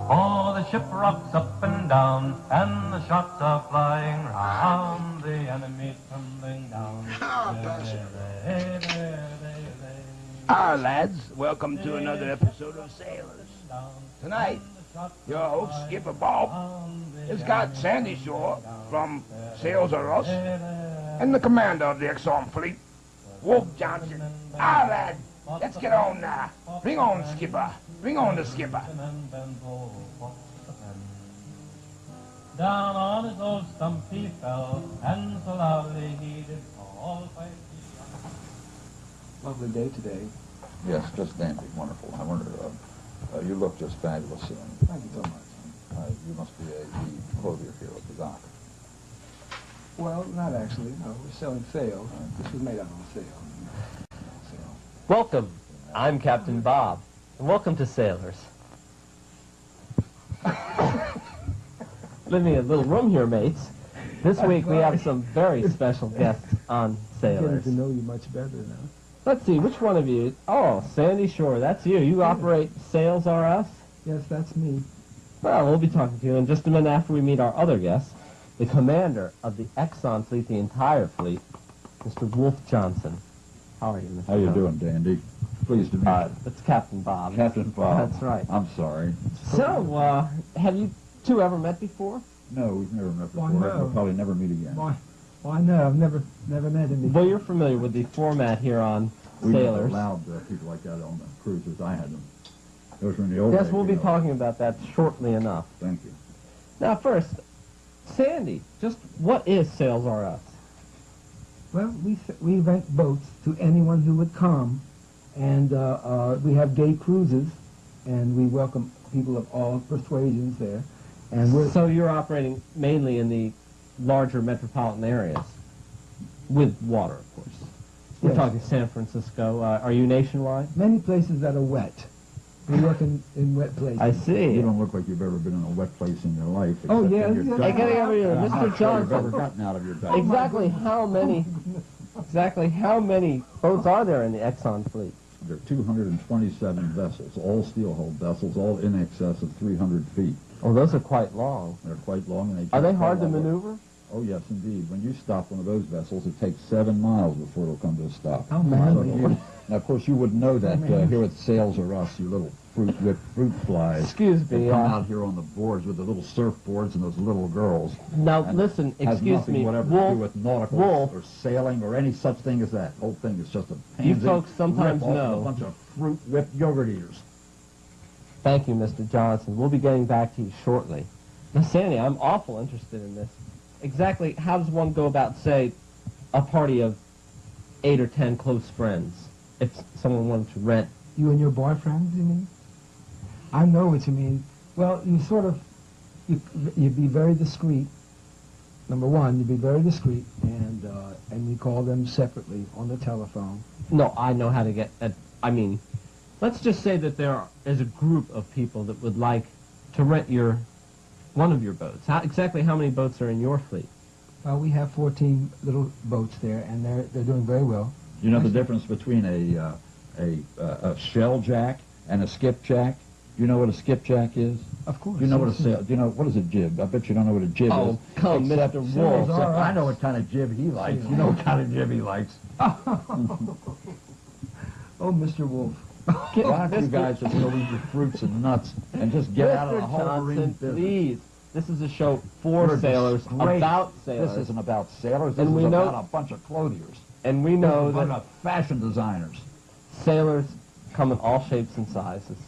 Oh, the ship rocks up and down, and the shots are flying round, the enemy's tumbling down. Hi, lads. Welcome to another episode of Sailors. Tonight, your host, Skipper Bob, has got Sandy Shore from Sails Are Us and the commander of the Exxon Fleet, Wolf Johnson. Hi, lad. Let's get on now. Bring on, Skipper. Bring on the skipper. Down on his old stump he fell, and so loudly he did fall. Lovely day today. Yes, just dandy, wonderful. I wonder, you look just fabulous. Thank you so much. You must be the clothier here at the dock. Well, not actually. No, we're selling sails. This was made out on sale. Welcome. I'm Captain Bob, and welcome to Sailors. Leave me a little room here, mates. This week we have some very special guests on Getting Sailors. to know you much better now. Let's see, which one of you? Oh, Sandy Shore, that's you. You operate Sails R Us? Yes, that's me. Well, we'll be talking to you in just a minute after we meet our other guests, the commander of the Exxon Fleet, the entire fleet, Mr. Wolf Johnson. How are you, Mr. How you Johnson? doing, dandy? Pleased to meet you. It's Captain Bob. Captain Bob. That's right. I'm sorry. So, have you two ever met before? No, we've never met before. Why, no. We'll probably never meet again. Why no, I've never met him before. Well, you're familiar with the format here on We never Sailors. allowed people like that on the cruises. I had them. Those were in the old Yes, days, we'll be you know. talking about that shortly enough. Thank you. Now, first, Sandy, just what is Sails R Us? Well, we rent boats to anyone who would come, and we have day cruises, and we welcome people of all persuasions there. And we're So you're operating mainly in the larger metropolitan areas, with water, of course. We're Yes. talking San Francisco. Are you nationwide? many places that are wet. We work in wet places. I see. You don't look like you've ever been in a wet place in your life. Oh, except yeah, in your yeah. dive. Hey, getting over here, I'm Mr. not sure you've Johnson. ever gotten out of your dive. Exactly how many boats are there in the Exxon fleet? There are 227 vessels, all steel-hulled vessels, all in excess of 300 feet. Oh, those are quite long. They're quite long, and they Are they take hard quite to a lot of- maneuver? Oh, yes, indeed. When you stop one of those vessels, it takes 7 miles before it'll come to a stop. Oh, man. So now, of course, you wouldn't know that here at Sails Are Us, you little fruit flies. Excuse They me. come out here on the boards with the little surfboards and those little girls. Now, And listen, has excuse nothing me. whatever to do Wolf, with nautical Wolf. or sailing or any such thing as that. The whole thing is just a You pansy folks sometimes rip-off of know. a bunch of fruit-whipped yogurt eaters. Thank you, Mr. Johnson. We'll be getting back to you shortly. Now, Sandy, I'm awful interested in this. Exactly how does one go about, say, a party of 8 or 10 close friends, if someone wanted to rent? You and your boyfriends, you mean? I know what you mean. Well, you sort of, you be very discreet. Number one, you be very discreet, and we call them separately on the telephone. No, I know how to get at, I mean, let's just say that there is a group of people that would like to rent one of your boats. Exactly how many boats are in your fleet? Well, we have 14 little boats there, and they're doing very well. You know the difference between a shell jack and a skipjack? You know what a skipjack is? Of course. You know what a yes, sail? Do you know what is a jib? I bet you don't know what a jib is. Oh, come, Except- Mr. except Wolf. I know what kind of jib he likes. You know what kind of jib he likes. Oh, Mr. Wolf. Why don't you guys just go eat your fruits and nuts and just get out of the Mr. whole marine Johnson, business? please. This is a show for We're sailors, disgraced. about sailors. This isn't about sailors. This And we is know- about a bunch of clothiers. And we know This is a that bunch of fashion designers. sailors come in all shapes and sizes.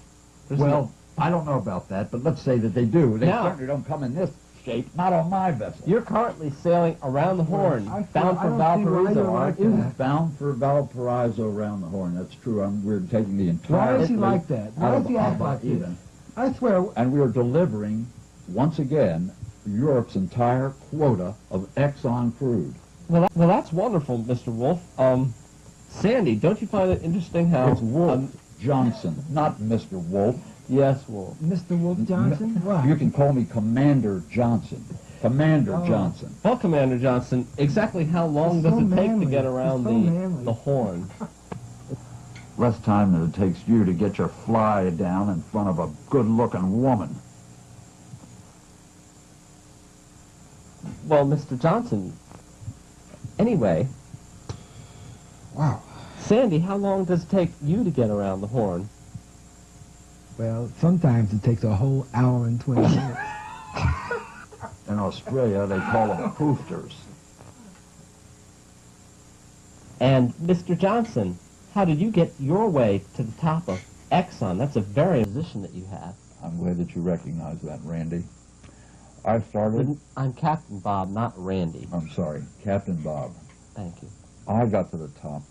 There's Well, I don't know about that, but let's say that they do. They Now- certainly don't come in this shape. Not on my vessel. You're currently sailing around the Horn, I bound I for don't see why Valparaiso, you're aren't like you? that. Bound for Valparaiso around the Horn. That's true. We're taking the Why entire is he fleet like that? out Why of does he act Aba like this? even. I swear, And we are delivering, once again, Europe's entire quota of Exxon crude. Well, that's wonderful, Mr. Wolf. Sandy, don't you find it interesting how... It's Wolf Johnson, not Mr. Wolf. Yes, Wolf. Mr. Wolf Johnson? Why? You can call me Commander Johnson. Commander Oh. Johnson. Well, Commander Johnson, exactly how long It's does so it take to manly. get around It's so manly. the Horn? Less time than it takes you to get your fly down in front of a good-looking woman. Well, Mr. Johnson, anyway, Wow. Sandy, how long does it take you to get around the Horn? Well, sometimes it takes a whole hour and 20 minutes. In Australia, they call them poofters. And Mr. Johnson, how did you get your way to the top of Exxon? That's a very position that you have. I'm glad that you recognize that, Randy. I started... I'm Captain Bob, not Randy. I'm sorry, Captain Bob. Thank you. I got to the top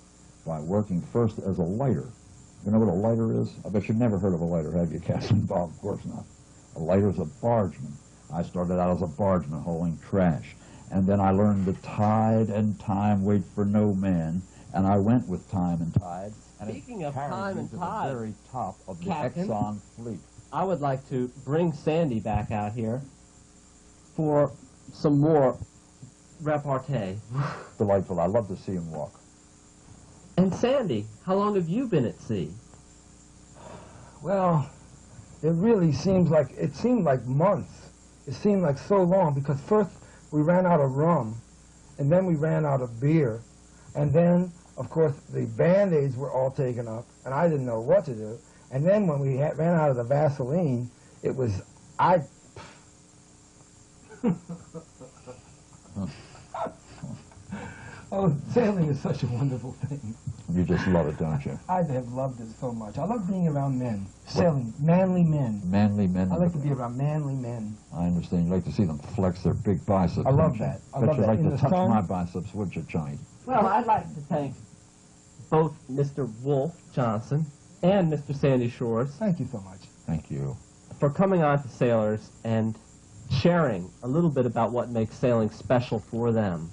by working first as a lighter. You know what a lighter is? I bet you've never heard of a lighter, have you, Captain Bob? Of course not. A lighter's a bargeman. I started out as a bargeman hauling trash. And then I learned the tide and time wait for no man. And I went with time and tide. And Speaking of carried time me and to tide, the very top of the Captain, Exxon Fleet. I would like to bring Sandy back out here for some more repartee. Delightful. I love to see him walk. And Sandy, how long have you been at sea? Well, it really seemed like months. It seemed like so long because first we ran out of rum, and then we ran out of beer, and then, of course, the Band-Aids were all taken up, and I didn't know what to do. And then when we ran out of the Vaseline, it was, Oh, sailing is such a wonderful thing. You just love it, don't you? I have loved it so much. I love being around men, sailing, manly men. Manly men. I like to be around manly men. I understand. You like to see them flex their big biceps. I love don't you? that. I Bet love you'd that. like In to the touch sun- my biceps, would you, Johnny? Well, I'd like to thank both Mr. Wolf Johnson and Mr. Sandy Shores Thank you so much. Thank you. for coming on to Sailors and sharing a little bit about what makes sailing special for them.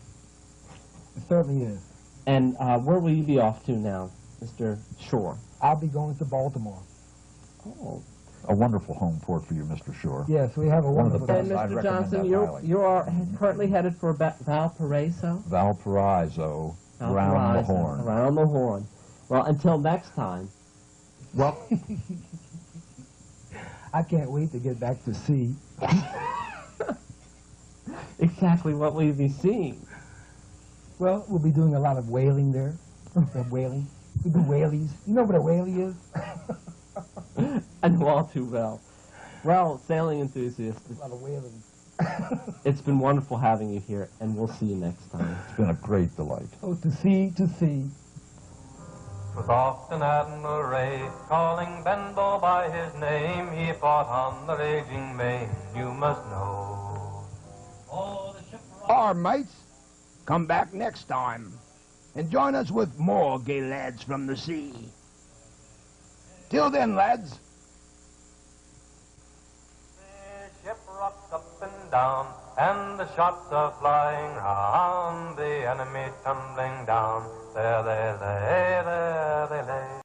It certainly is. And where will you be off to now, Mr. Shore? I'll be going to Baltimore. Oh. A wonderful home port for you, Mr. Shore. Yes, we have a One of the wonderful... best. And I'd Mr. recommend Johnson, that you highly. you are currently headed for Valparaiso? Valparaiso, round the Horn. Around the Horn. Well, until next time. Well, I can't wait to get back to sea. exactly what will you be seeing? Well, we'll be doing a lot of whaling there. Whaling. We do whalies. You know what a whalie is? I know all too well. Well, sailing enthusiasts, A lot of whaling. it's been wonderful having you here, and we'll see you next time. It's been a great delight. Oh, to sea, to sea. 'Twas often Admiral Ray, calling Benbow by his name, he fought on the raging main, you must know. Oh, the ship All right, mates, come back next time and join us with more gay lads from the sea. Till then, lads. The ship rocks up and down, and the shots are flying round, the enemy tumbling down. There they lay, there they lay.